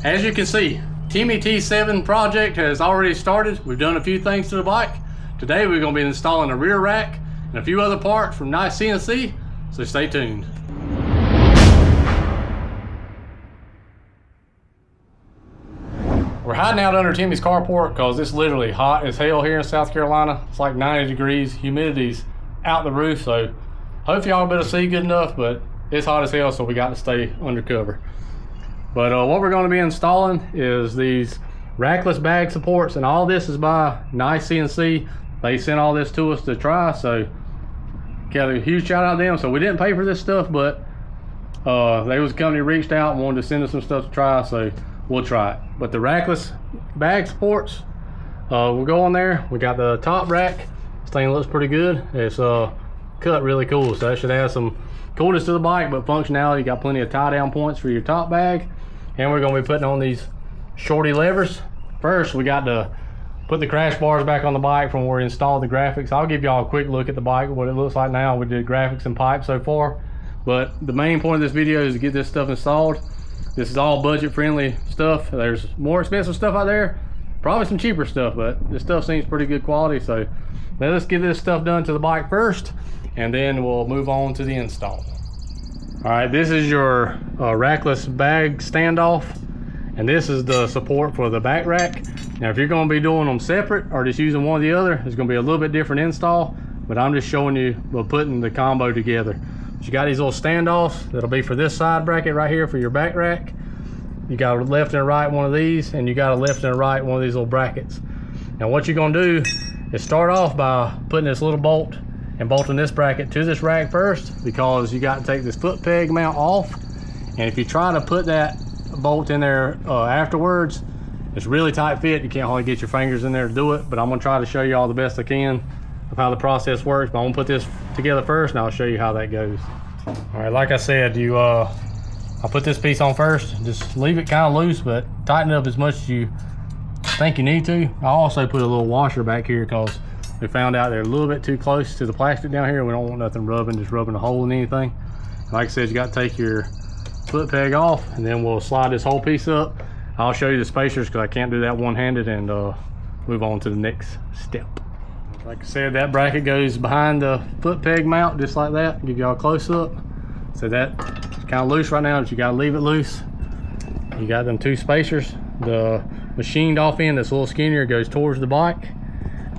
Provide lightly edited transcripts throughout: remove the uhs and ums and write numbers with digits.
As you can see, Timmy T7 project has already started. We've done a few things to the bike. Today we're going to be installing a rear rack and a few other parts from NiceCnc, so stay tuned. We're hiding out under Timmy's carport because it's literally hot as hell here in South Carolina. It's like 90 degrees, humidity's out the roof, so hopefully y'all better see good enough, but it's hot as hell, so we got to stay undercover. But what we're going to be installing is these Rackless bag supports, and all this is by NiceCnc. They sent all this to us to try, so got a huge shout out to them. So we didn't pay for this stuff, but they was a company reached out and wanted to send us some stuff to try, so we'll try it. But the Rackless bag supports, we'll go on there. We got the top rack. This thing looks pretty good. It's cut really cool, so that should add some coolness to the bike, but functionality. You got plenty of tie down points for your top bag. And we're going to be putting on these shorty levers. First, we got to put the crash bars back on the bike from where we installed the graphics. I'll give y'all a quick look at the bike, what it looks like now. We did graphics and pipe so far, but the main point of this video is to get this stuff installed. This is all budget friendly stuff. There's more expensive stuff out there, probably some cheaper stuff, but this stuff seems pretty good quality. So let's get this stuff done to the bike first, and then we'll move on to the install. All right, this is your Rackless bag standoff, and this is the support for the back rack. Now, if you're going to be doing them separate or just using one or the other, it's going to be a little bit different install, but I'm just showing you putting the combo together. So you got these little standoffs that'll be for this side bracket right here for your back rack. You got a left and a right one of these, and you got a left and a right one of these little brackets. Now, what you're going to do is start off by putting this little bolt and bolting this bracket to this rack first, because you got to take this foot peg mount off. And if you try to put that bolt in there afterwards, it's really tight fit. You can't hardly get your fingers in there to do it, but I'm gonna try to show you all the best I can of how the process works. But I'm gonna put this together first and I'll show you how that goes. All right, like I said, I'll put this piece on first. Just leave it kind of loose, but tighten it up as much as you think you need to. I also put a little washer back here because we found out they're a little bit too close to the plastic down here. We don't want nothing just rubbing a hole in anything. Like I said, you got to take your foot peg off, and then we'll slide this whole piece up. I'll show you the spacers because I can't do that one-handed, and move on to the next step. Like I said, that bracket goes behind the foot peg mount just like that. Give y'all a close-up. So that's kind of loose right now, but you got to leave it loose. You got them two spacers. The machined off end that's a little skinnier goes towards the bike,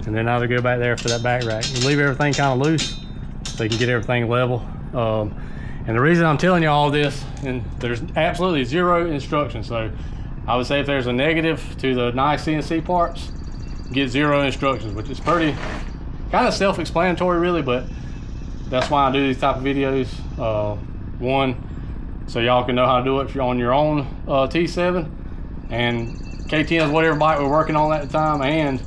and then I'll go back there for that back rack. You leave everything kind of loose so you can get everything level. And the reason I'm telling you all this, and there's absolutely zero instructions, so I would say if there's a negative to the NiceCnc parts, get zero instructions, which is pretty kind of self-explanatory really, but that's why I do these type of videos. One, so y'all can know how to do it if you're on your own T7, and KTM is whatever bike we're working on at the time, and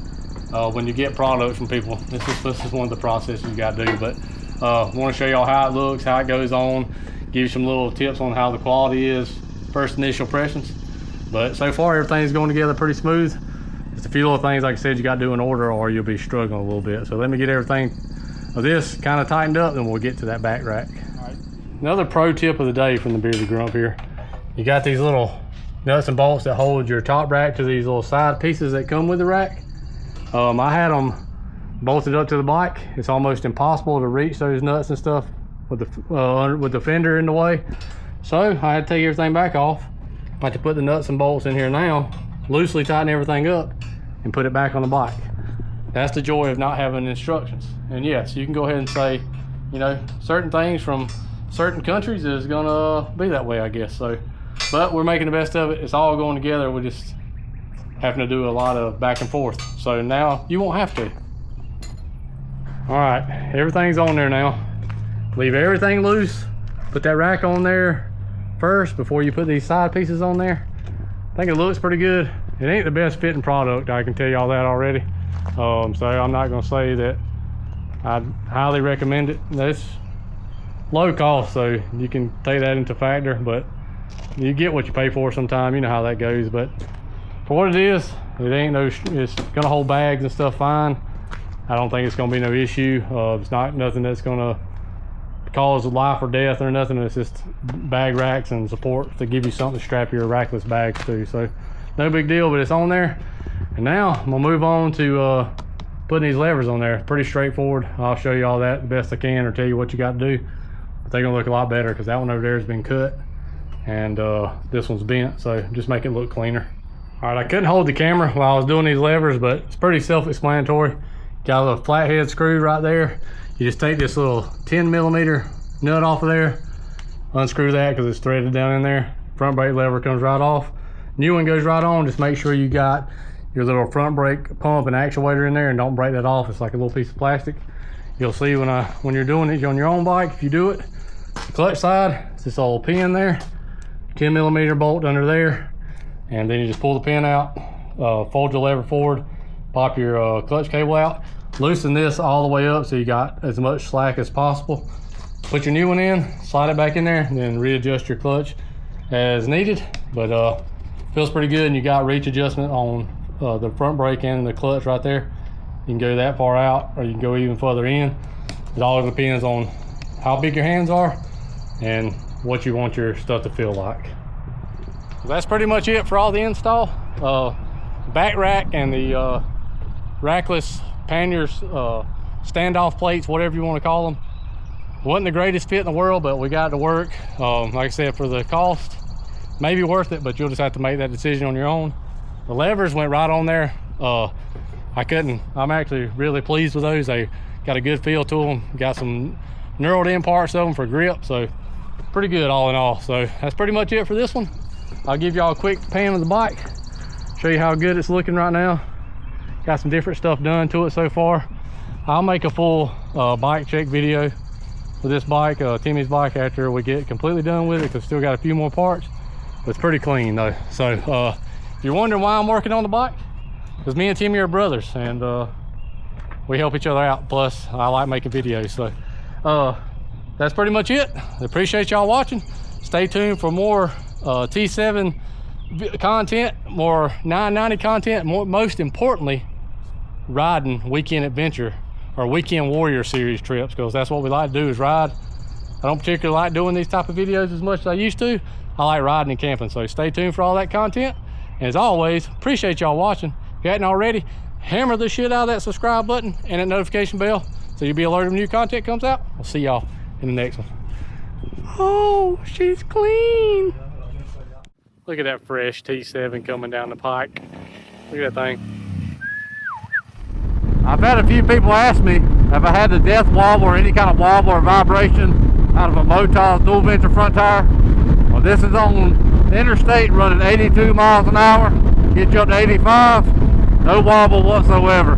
when you get products from people, this is one of the processes you got to do. But want to show y'all how it looks, how it goes on, give you some little tips on how the quality is, first initial impressions. But so far everything's going together pretty smooth. Just a few little things, like I said, you got to do in order or you'll be struggling a little bit. So let me get everything of this kind of tightened up, then we'll get to that back rack. All right. Another pro tip of the day from the Bearded Grump here. You got these little nuts and bolts that hold your top rack to these little side pieces that come with the rack. I had them bolted up to the bike. It's almost impossible to reach those nuts and stuff with the fender in the way. So I had to take everything back off. I had to put the nuts and bolts in here now, loosely tighten everything up, and put it back on the bike. That's the joy of not having instructions. And yes, you can go ahead and say, you know, certain things from certain countries is gonna be that way, I guess. So, but we're making the best of it. It's all going together. We're just having to do a lot of back and forth. So now you won't have to. All right, everything's on there now. Leave everything loose. Put that rack on there first before you put these side pieces on there. I think it looks pretty good. It ain't the best fitting product, I can tell y'all that already. So I'm not gonna say that I'd highly recommend it. It's low cost, so you can take that into factor, but you get what you pay for sometime. You know how that goes. But for what it is, it's gonna hold bags and stuff fine. I don't think it's gonna be no issue. It's not nothing that's gonna cause life or death or nothing. It's just bag racks and support to give you something to strap your rackless bags to. So no big deal, but it's on there. And now I'm gonna move on to putting these levers on there. Pretty straightforward. I'll show you all that the best I can, or tell you what you got to do. But they're gonna look a lot better because that one over there has been cut and this one's bent, so just make it look cleaner. All right, I couldn't hold the camera while I was doing these levers, but it's pretty self-explanatory. Got a little flathead screw right there. You just take this little 10mm nut off of there, unscrew that because it's threaded down in there. Front brake lever comes right off. New one goes right on. Just make sure you got your little front brake pump and actuator in there, and don't break that off. It's like a little piece of plastic. You'll see when you're doing it on your own bike, if you do it. The clutch side, it's this old pin there, 10mm bolt under there, and then you just pull the pin out, fold your lever forward, pop your clutch cable out, loosen this all the way up so you got as much slack as possible. Put your new one in, slide it back in there, and then readjust your clutch as needed. But feels pretty good, and you got reach adjustment on the front brake and the clutch right there. You can go that far out, or you can go even further in. It all depends on how big your hands are and what you want your stuff to feel like. So that's pretty much it for all the install. Back rack and the rackless panniers, standoff plates, whatever you want to call them. Wasn't the greatest fit in the world, but we got it to work. Like I said, for the cost, maybe worth it, but you'll just have to make that decision on your own. The levers went right on there. I'm actually really pleased with those. They got a good feel to them. Got some knurled in parts of them for grip, so pretty good all in all. So that's pretty much it for this one. I'll give y'all a quick pan of the bike, show you how good it's looking right now. Got some different stuff done to it so far. I'll make a full bike check video with this bike, Timmy's bike, after we get completely done with it, because still got a few more parts. But it's pretty clean though. So if you're wondering why I'm working on the bike, because me and Timmy are brothers, and we help each other out. Plus I like making videos. So that's pretty much it. I appreciate y'all watching. Stay tuned for more T7 content, more 990 content, most importantly, riding weekend adventure or weekend warrior series trips, because that's what we like to do, is ride. I don't particularly like doing these type of videos as much as I used to. I like riding and camping. So stay tuned for all that content. And as always, appreciate y'all watching. If you hadn't already, hammer the shit out of that subscribe button and that notification bell so you'll be alerted when new content comes out. We'll see y'all in the next one. Oh, she's clean. Look at that fresh T7 coming down the pike. Look at that thing. I've had a few people ask me if I had the death wobble or any kind of wobble or vibration out of a Motos dual venture front tire. Well, this is on the interstate running 82 miles an hour. Get you up to 85. No wobble whatsoever.